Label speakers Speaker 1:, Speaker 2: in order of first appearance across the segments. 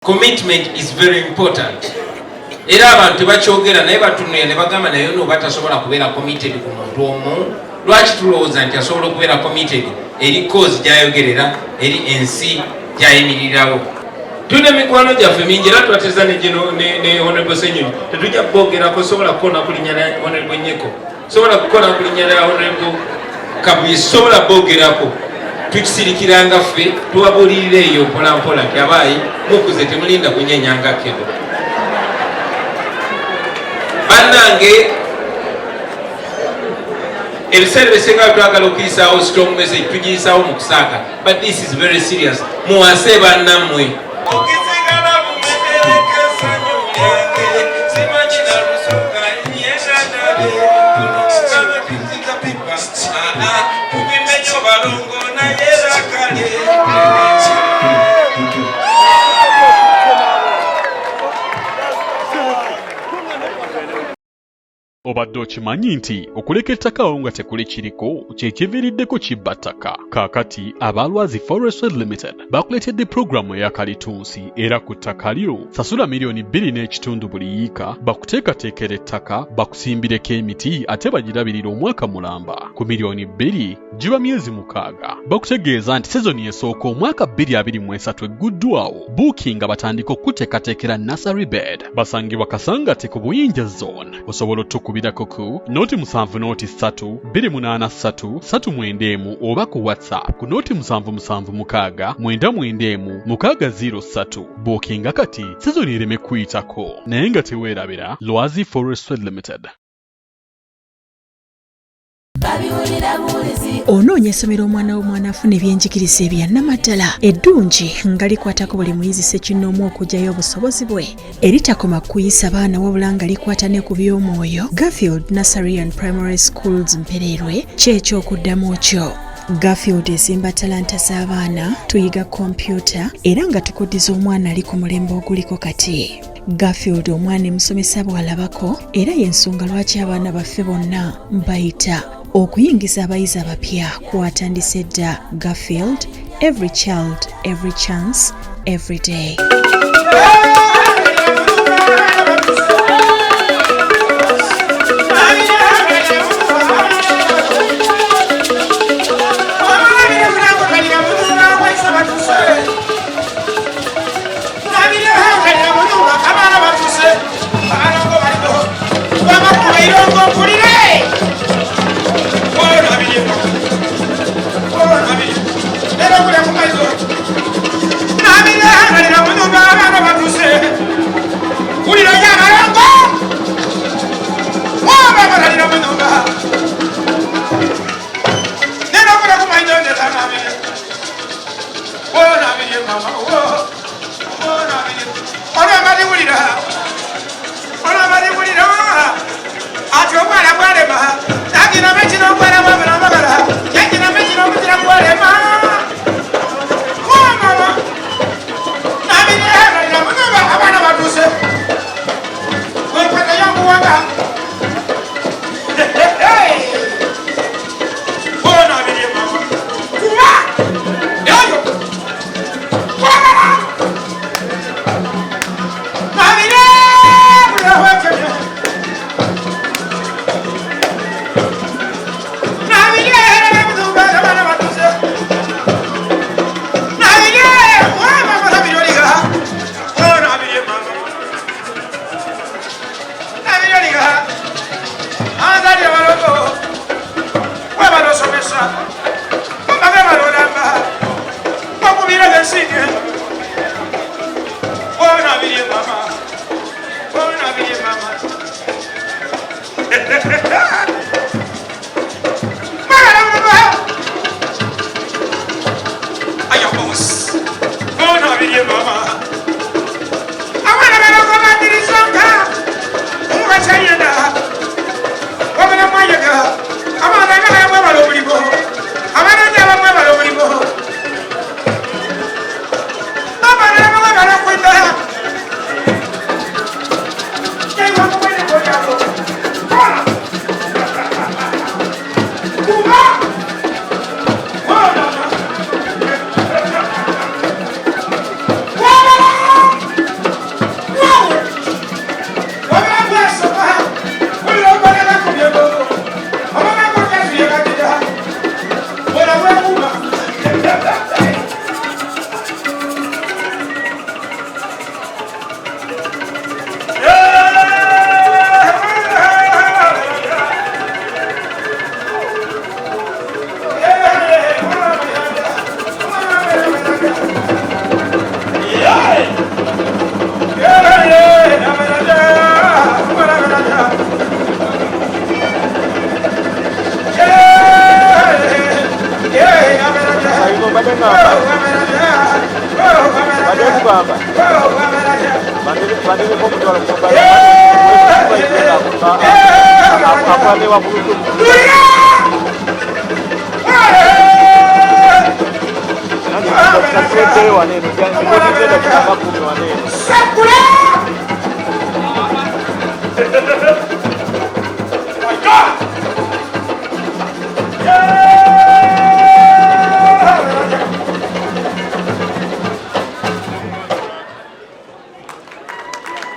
Speaker 1: Commitment is very important. Era abantu bakyogera naye batunuya ne bagamba naye no batasobola kubeera committed ku muntu omu. Lwaki tulowooza nti asobola okubeera committed eri cause gy'ayogerera, eri ensi gy'ayimirirawo. Tune mikwano gyaffe mingi era twateza ne Honorable Senyonyi tetujja kubogerako sobola kukoona kulinnya na Honorable Nyeko, sobola kukoona kulinnya na Honorable Kabuye, sobola bogerako. Tukisirikiranga ffe tuwabuulirira eyo mpola mpola nti abaayi mukuze temulinda kunyenyanga kkedo. Bannange ebiseera bisinga twagala okuyisaawo strong message tugiyisaawo mu kusaaga, but this is very serious. Muwase bannammwe.
Speaker 2: Obadde okimanyi nti okuleka ettaka awo nga tekuli kiriko kyekiviiriddeko kibba ttaka. Kaakati abalwazi Forestry Limited bakuleetedde pulogulaamu eya kalitunsi era ku ttaka lyo sasula miliyoni 2.5 buli yiika bakuteekateekera ettaka bakusimbireko emiti ate bagirabirira omwaka mulamba. Ku miliyoni 2 giba myezi 6. Bakutegeeza nti sezoni esooka omwaka 2023 egguddwawo. Booking batandika okuteekateekera nursery bed. Basangibwa Kasangati ku Buyinja Zone. Osobola okubirako ku noti 7 noti 3 283 391 oba ku WhatsApp ku noti 776 991 603. Bookinga kati sizoni ereme kuyitako naye nga teweerabira. Lwazi Forestry Limited.
Speaker 3: Onoonya essomero omwana w'omwana afuna ebyenjigiriza ebya nnamaddala eddungi nga likwatako buli muyizi ssekinnoomu okugyayo obusobozi bwe eritakoma kuyisa baana wabula nga likwata ne ku by'omwoyo. Garfield Nursery and Primary Schools Mpereerwe ky'ekyokuddamu kyo. Garfield esimba talanta z'abaana, tuyiga kompyuta era nga tukuddiza omwana ali ku mulembe oguliko kati. Garfield omwana emusomesa bw'alabako era y'ensonga lwaki abaana baffe bonna mbayita okuyingiza abayizi abapya kwatandise dda. Garfield, every child, every chance, every day.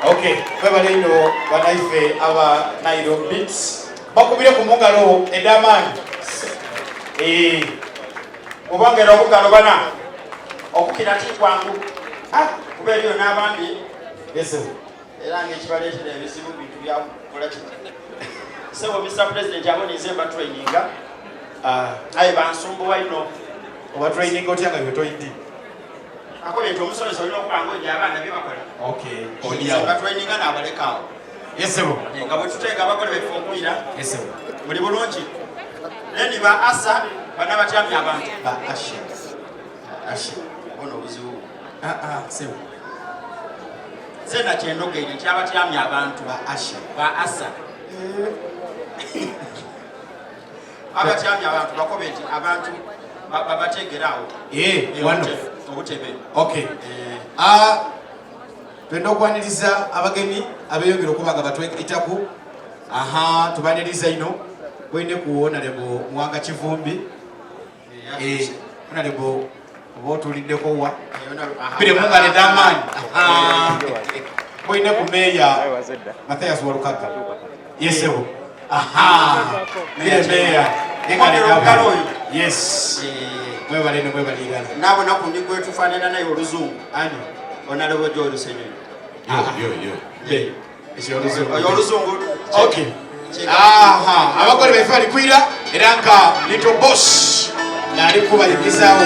Speaker 4: Okay, Bebalino, Banaife, our Nairo Beats. Bakubile kumungalo, Edaman. Mubangero okugalo bana. Okukira kwangu. Kubeliyo n'abandi. Yes, era ng'ekibaleetera ebizibu bintu bya kukola kiti. So, Mr. President, yabonize mba traininga. Aye bansumbuwa ino. Oba training otyanga byotoyindi. Akoleeta omusomesa olina okubangoja abaana bye bakola. Okay. Oliyawo. Batweninga n'abalekaawo. Yes, sebo. Nga bwe tuteeka abagole beffe okulira. Yes, sebo. Muli bulungi. Neni ba asa bana batyamya abantu. Ba asha. Asha. Ono obuzibu. Sebo. Zena kyendogeire nti abatyamya abantu. Ba asha. Ba asa. Abatyamya abantu bakobe nti abantu babategeraawo. Wonderful. Okay. Twenda okwaniriza abagenyi abeyongera okuba nga batwekitaku. Tubaniriza ino kwende kuwona lebo Mwanga Kivumbi. Lebo oba otuliddeko wa bire mungale d'amaanyi. Kwende ku meeya Mathias Walukaga. Yesebo. Meeya. Yes. Mwebale mwebaligana. Nabo nakundi kwetufanana naye oluzungu. Ani? Onalebo George Senyo. Be. Esi oluzungu. Okay. Abagole befe alikwira era nka little boss na alikuba yibizaawo.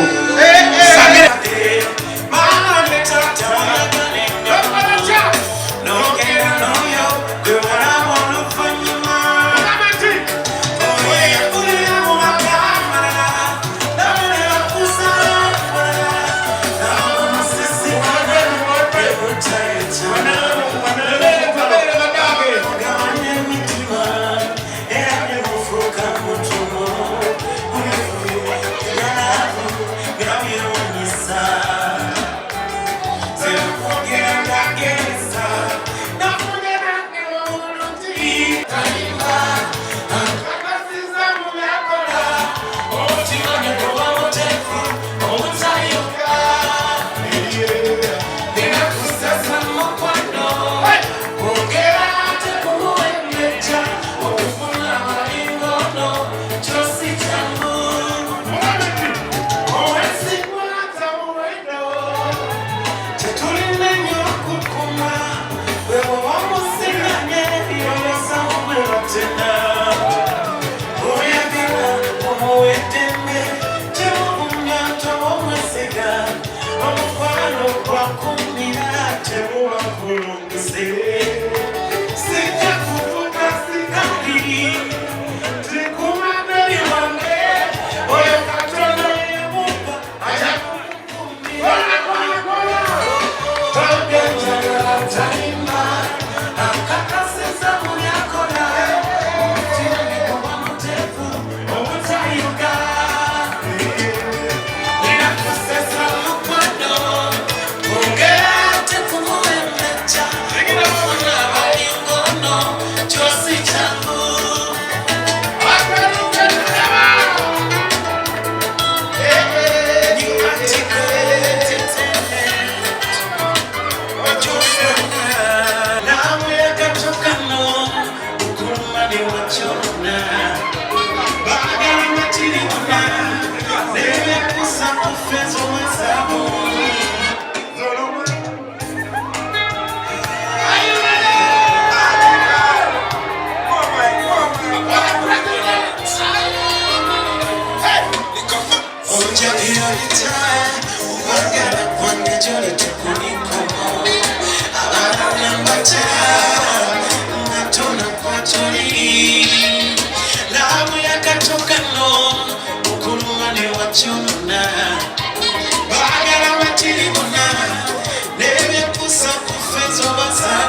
Speaker 5: Bagala batiri bona, nebe kusa kufezo basa.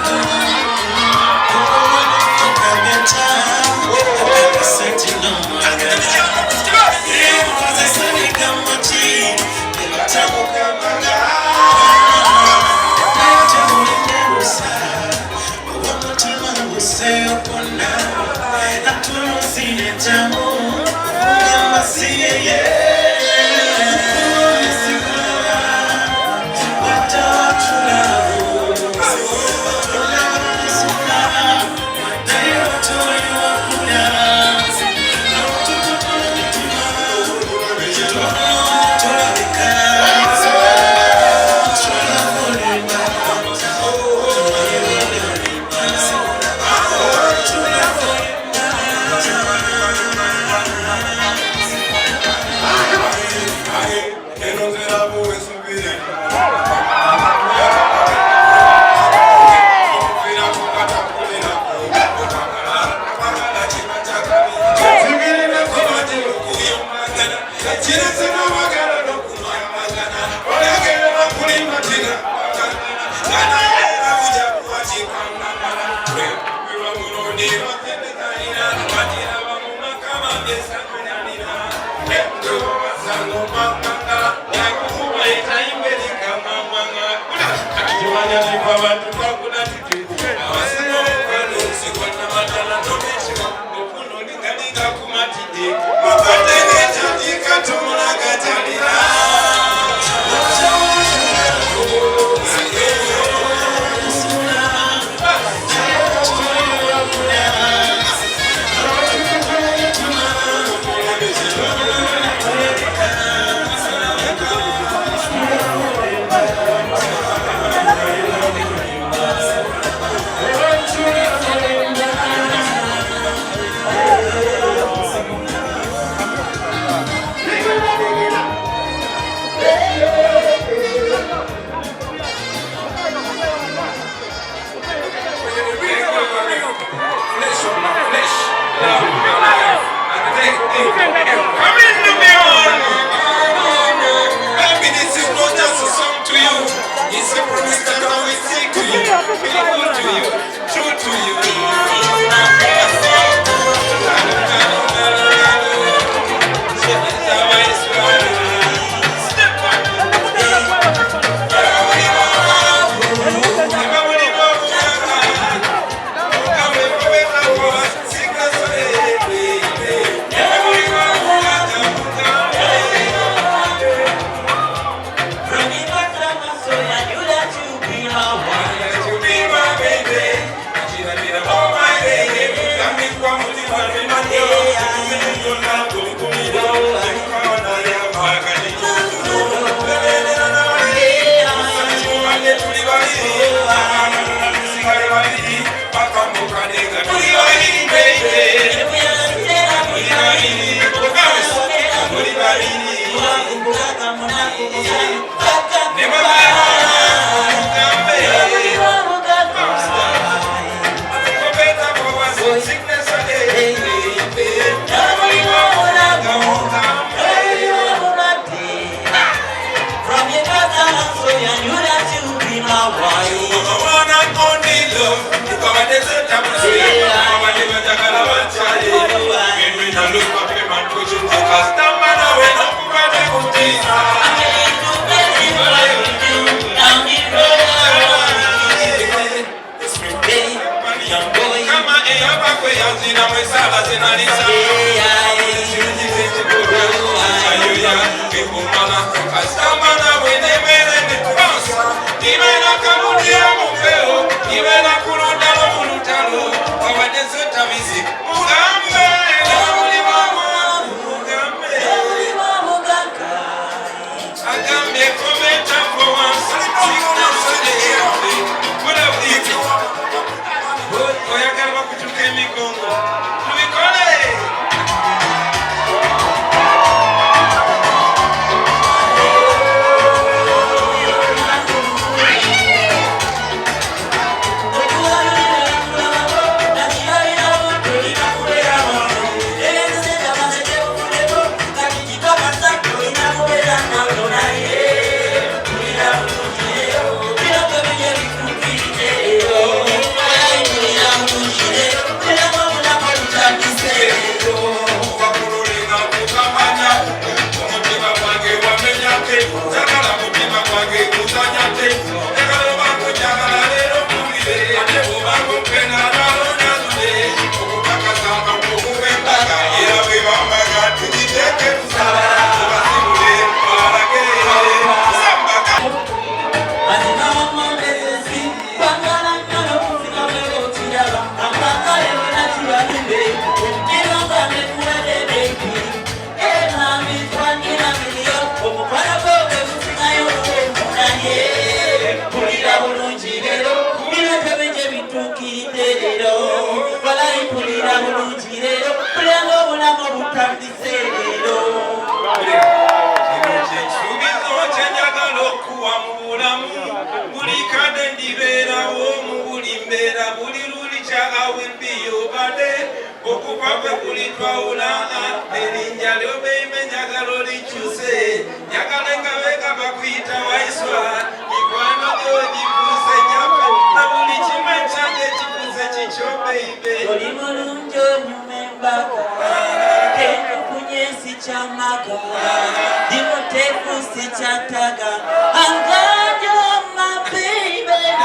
Speaker 5: Amaka, my baby.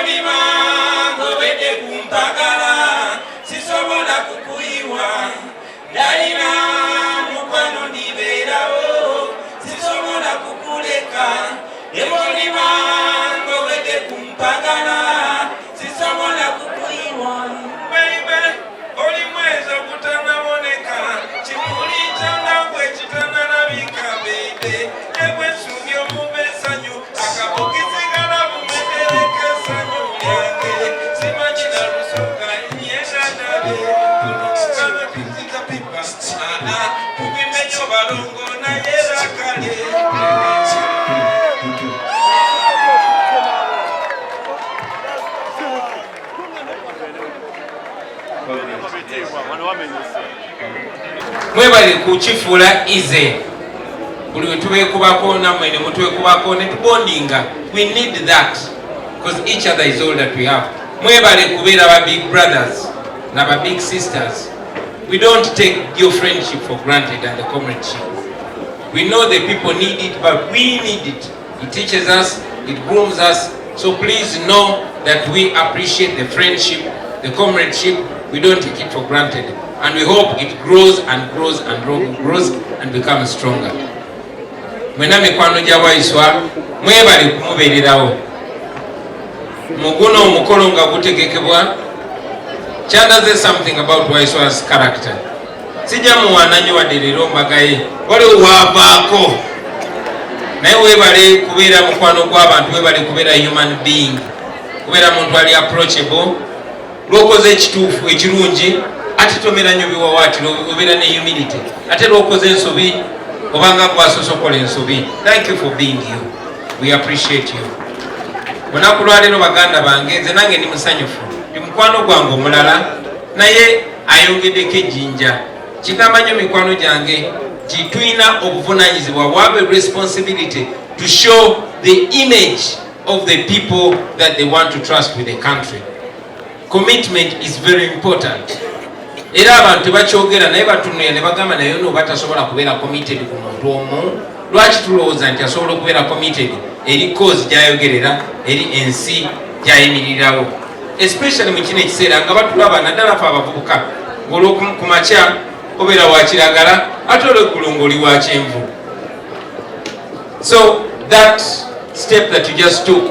Speaker 1: ebonima ngobedde kumpagala sisobola kukuyiwa dalina mukwano ndibeerawo sisobola kukuleka ebonima ngobedde kumpagala sisobola kukuyiwa baibe oli mwezi ogutanaboneka kimuli kyangabwe kitanalabika beibe egwesubi omube essanyu akabukisigala bumetereka essanyu lyange simanyina lusoga nyendadabe tulukukaba tuzika pipa tubimenyo balongo naye bakale mwebale kukifuula ize buli we tubeekubako nammwe ne mutwekubako ne tubondinga. We need that because each other is all that we have. Mwebale kubeera ba big brothers na ba big sisters. We don't take your friendship for granted and the comradeship. We know the people need it, but we need it. It teaches us, it grooms us. So please know that we appreciate the friendship, the comradeship. We don't take it for granted. And we hope it grows and grows and grows and becomes stronger. Mwena mikwano gya waiswa mwebale kumubeererawo. Muguno omukolo nga gutegekebwa kyalaze something about waiswa's character. Sijja muwananyo wadde leero mbagaye waliwo waavaako naye weebale kubeera mukwano gw'abantu, weebale kubeera human being, kubeera muntu ali approachable, lwokoze ekituufu ekirungi ate tomera nnyo biwawaatiro, obeera ne humility. Ate lwokoze ensobi obanga gwasosokola ensobi. Thank you for being you. We appreciate you. Lunaku lwaleero baganda bange, nze nange ndi musanyufu, ndi mukwano gwange omulala naye ayongeddeko ejjinja. Kigamba nnyo mikwano gyange nti tulina obuvunaanyizibwa, we have a responsibility to show the image of the people that they want to trust with the country. Commitment is very important. Era abantu bakyogera naye batunuya ne bagamba naye no batasobola kubeera committed ku muntu omu. Lwaki tulowooza nti asobola okubeera committed eri cause gyayogerera, eri ensi gyayimirirawo, especially mu kino ekiseera nga batulaba naddala fe abavubuka ng'olwokumakya obeera wa kiragala ate olweggulo ng'oli wa kyenvu. So that step that you just took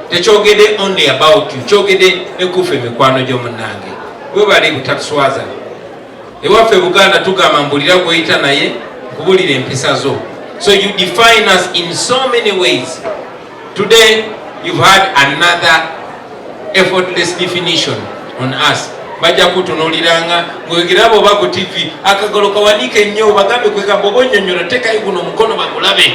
Speaker 1: tekyogedde only about you, kyogedde ne kufe mikwano gy'omunnange. Webale butatuswaza. Ewaffe Buganda tugamba mbulira gweyita naye nkubulira empisa zo. So you define us in so many ways. Today you've had another effortless definition on us. Bajja kutunuuliranga ng'oyogera abo oba ku TV akagalo kawanike ennyo bagambe kwegamba oba onnyonnyola tekayo guno omukono bagulabe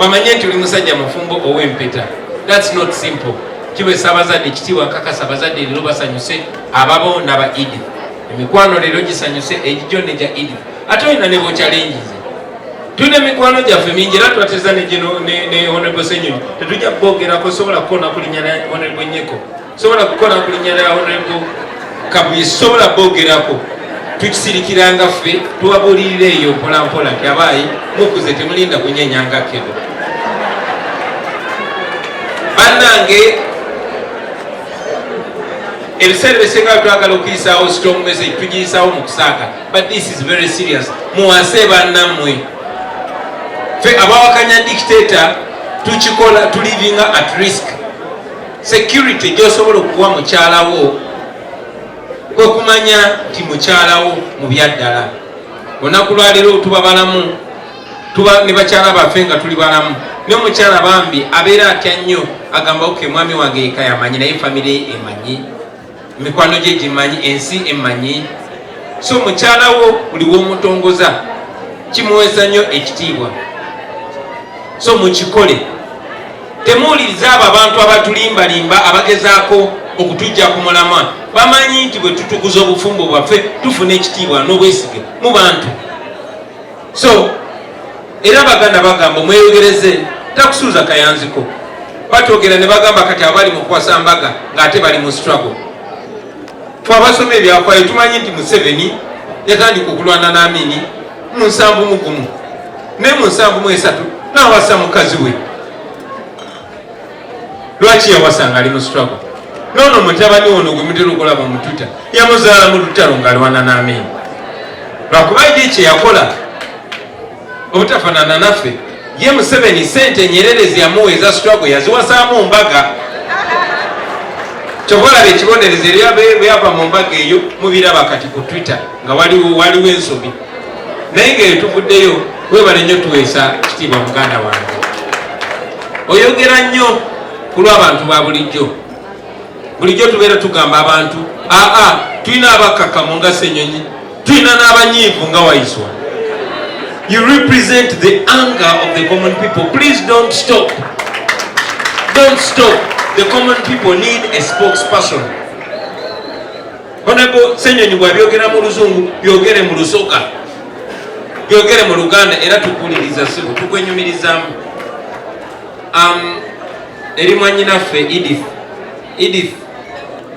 Speaker 1: bamanye nti oli musajja mufumbo ow'empeta. That's not simple. Kiwesa abazadde ekitiibwa nkakasa abazadde leero basanyuse ababonda ba Idi. Emikwano leero gisanyuse egijo ne gya Idi. Ate olina ne bo challenges. Tulina emikwano gyaffe mingi era twateza ne Honorable Senyonyi. Tetujja kubogerako, sobola kukona kulinnya na Honorable Nyeko, sobola kukona kulinnya na Honorable Kabuye, sobola bogerako. Tukisirikiranga ffe tubabuulirira eyo mpolampola nti abaayi mukuze temulinda kunyenyanga kebo. Bannange ebiseera bisinga twagala okuyisaawo strong message tugiyisaawo mu kusaaga, but this is very serious. Muwase bannammwe, ffe abawakanya dictator tukikola tulivinga at risk. Security gyosobola okuwa mukyalawo kwe kumanya nti mukyalawo mu byaddala. Olunaku lwaleero tuba balamu, tuba ne bakyala baffe nga tuli balamu. Ne omukyala bambi abeera atya nnyo agamba oke mwami wange yeka yamanyi naye famire emanyi, mikwano gye gimanyi, ensi emanyi. So mukyalawo buli w'omutongoza kimuweesa nnyo ekitiibwa. So mukikole, temuwuliriza abo abantu abatulimbalimba abagezaako okutujja ku mulamwa. Bamanyi nti bwe tutukuza obufumbo bwaffe tufuna ekitiibwa n'obwesige mu bantu. So era Baganda bagamba mweyogereze, takusuuza kayanziko. Batwogera ne bagamba kati abali mu kuwasa mbaga ng'ate bali mu struggle. Twe abasoma ebyafaayo tumanyi nti Museveni yatandika okulwana n'Amini mu 7 ne mu 7 n'awasa mukazi we. Lwaki yawasa ng'ali mu struggle? nono mutabani ono gwe mutera okulaba mu Twitter yamuzaala mu lutalo ng'alwana n'Amin lwakuba kye yakola obutafaanana naffe ye Museveni sente Nyerere yamuweeza struggle yaziwasaamu mbaga kyobalaba ekibonerezo eryava mu mbaga eyo mubiraba kati ku Twitter nga waliwo ensobi naye ng'eyo tuvuddeyo webale nnyo tuweesa kitiibwa muganda wange oyogera nnyo ku lw'abantu ba bulijjo tubeera tugamba abantu tulina abakakamu nga Ssenyonyi tulina n'abanyiivu nga Waiswa. You represent the anger of the common people. Please don't stop. Don't stop. The common people need a spokesperson. Honorable Ssenyonyi bw'abyogera mu Luzungu byogere mu Lusoga byogere mu Luganda era tukuliriza sibu tukwenyumirizaamu. Eri mwannyinaffe Edith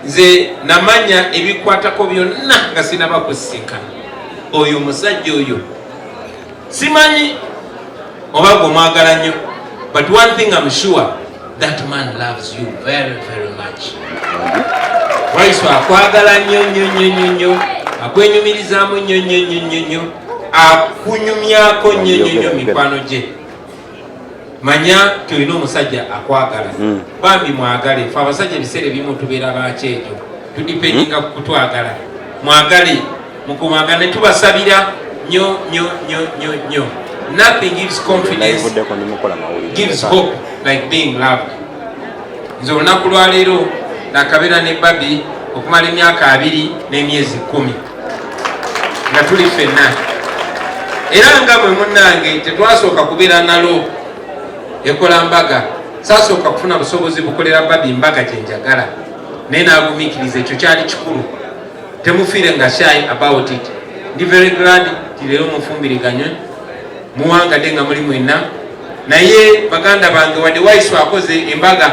Speaker 1: nze namanya ebikwatako byonna nga sinaba kusisinkana oyo omusajja oyo simanyi oba gwe mwagala nnyo, but one thing I'm sure, that man loves you very very much. Waiswa akwagala nnyo akwenyumirizaamu nnyo akunyumyako nnyo mikwano gye. Manya tulina omusajja akwagala bambi mwagale fe abasajja ebiseera ebimu tubeera bakyejo tudipendinga ku kutwagala mwagale mukumwagala ne tubasabira nnyo. Nothing gives confidence, gives hope like being loved. Nze olunaku lwaleero nakabeera ne babi okumala emyaka 2 n'emyezi 10 nga tuli ffenna era nga bwe munnange tetwasooka kubeera nalo ekola mbaga saasooka kufuna busobozi bukolera babi mbaga gyenjagala naye naagumiikiriza ekyo kyali kikulu. Temufiire nga shy about it. Ndi very glad tileero mufumbiriganye muwangadde nga muli mwenna naye baganda bange wadde Waiswa akoze embaga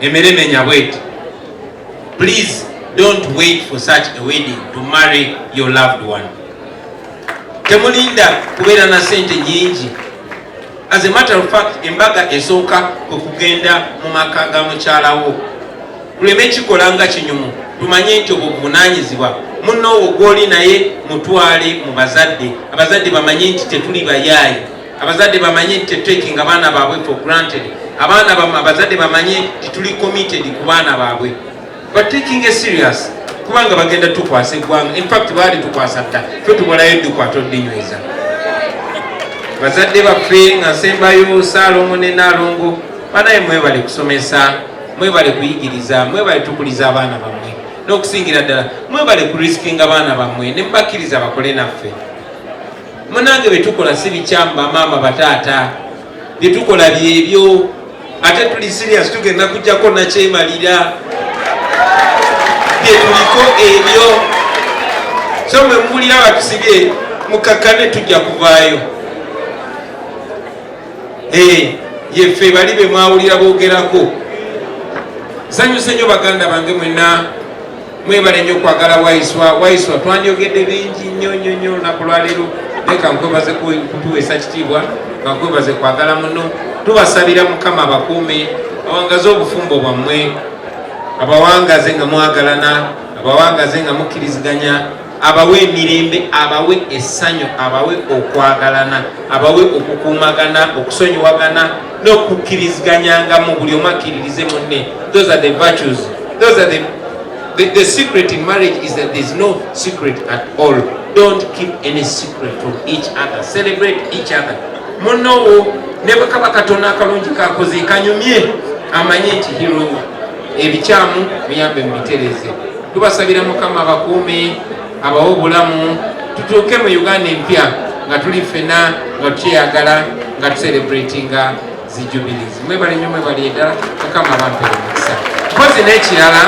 Speaker 1: emeremenya bweti. Please don't wait for such a wedding to marry your loved one. Temulinda kubeera na sente nyingi. As a matter of fact, embaga esooka okugenda mu maka ga mukyalawo. Tuleme kikolanga kinyumu. Tumanye nti obuvunaanyizibwa munnoowo gw'oli naye mutwale mu bazadde. Abazadde bamanye nti tetuli bayaayi. Abazadde bamanye nti tetutekinga baana baabwe for granted. Abazadde bamanye nti tuli committed ku baana baabwe. But taking it serious, kubanga bagenda tukwasa eggwanga. In fact, baali tukwasa dda. Ffe tubalayo eddukwata oddinyweza. Bazadde baffe nga nsembayo Salomo ne Nalongo banaye mwebale kusomesa, mwebale kuyigiriza, mwebale tukuliza abaana bammwe n'okusingira ddala mwebale kuriskinga abaana bammwe ne mbakkiriza bakole naffe. Munange betukola si bikyamba maama bataata byetukola byebyo ate tuli serious tugenda kujjako nakyemalira byetuliko ebyo so mwe muwulira batusibye mukakkane tujja kuvaayo. Yeffe bali be mwawulira boogerako. Sanyuse nnyo baganda bange mwenna mwebale nnyo kwagala Waiswa twandyogedde bingi nnyo olunaku lwaleero leka nkwebaze kutuweesa kitiibwa nga nkwebaze kwagala muno. Tubasabira Mukama abakuume awangaze obufumbo bwammwe abawangaze nga mwagalana abawangaze nga mukkiriziganya abawe emirembe abawe essanyu abawe okwagalana abawe okukuumagana okusonyiwagana n'okukkiriziganyanga mu buli omu akkiririze munne. Those are the virtues. Those are the secret in marriage is that there's no secret at all. Don't keep any secret from each other. Celebrate each other. Munowo ne bwekaba Katonda akalungi kakoze kanyumye amanye nti hiro ebikyamu muyambe mubitereze. Tubasabira Mukama abakuume abawo obulamu tutuuke mu Uganda empya nga tuli ffenna nga tukyeyagala nga tucelebratinga zi jubilees. Mwebale nnyo mwebale ddala Mukama abampere omukisa. Mpozi n'ekirala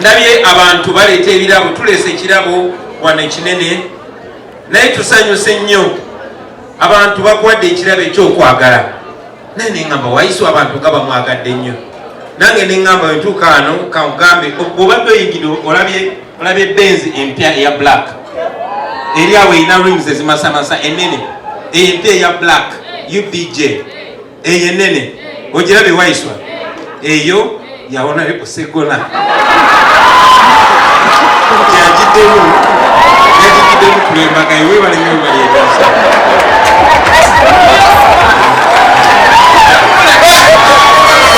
Speaker 1: ndabye abantu baleeta ebirabo tuleese ekirabo wano ekinene naye tusanyuse nnyo abantu bakuwadde ekirabo ekyokwagala naye neŋŋamba Waiswa abantu nga bamwagadde nnyo nange neŋŋamba wentuuka wano kangambe obadde oyingidde olabye Benz empya eya black eri awo erina rims ezimasamasa enene empya eya black UBJ eyo enene ogirabye Waiswa eyo
Speaker 5: yawonayo Osegola yagiddemu kulembagayo webaleme webalyeteesa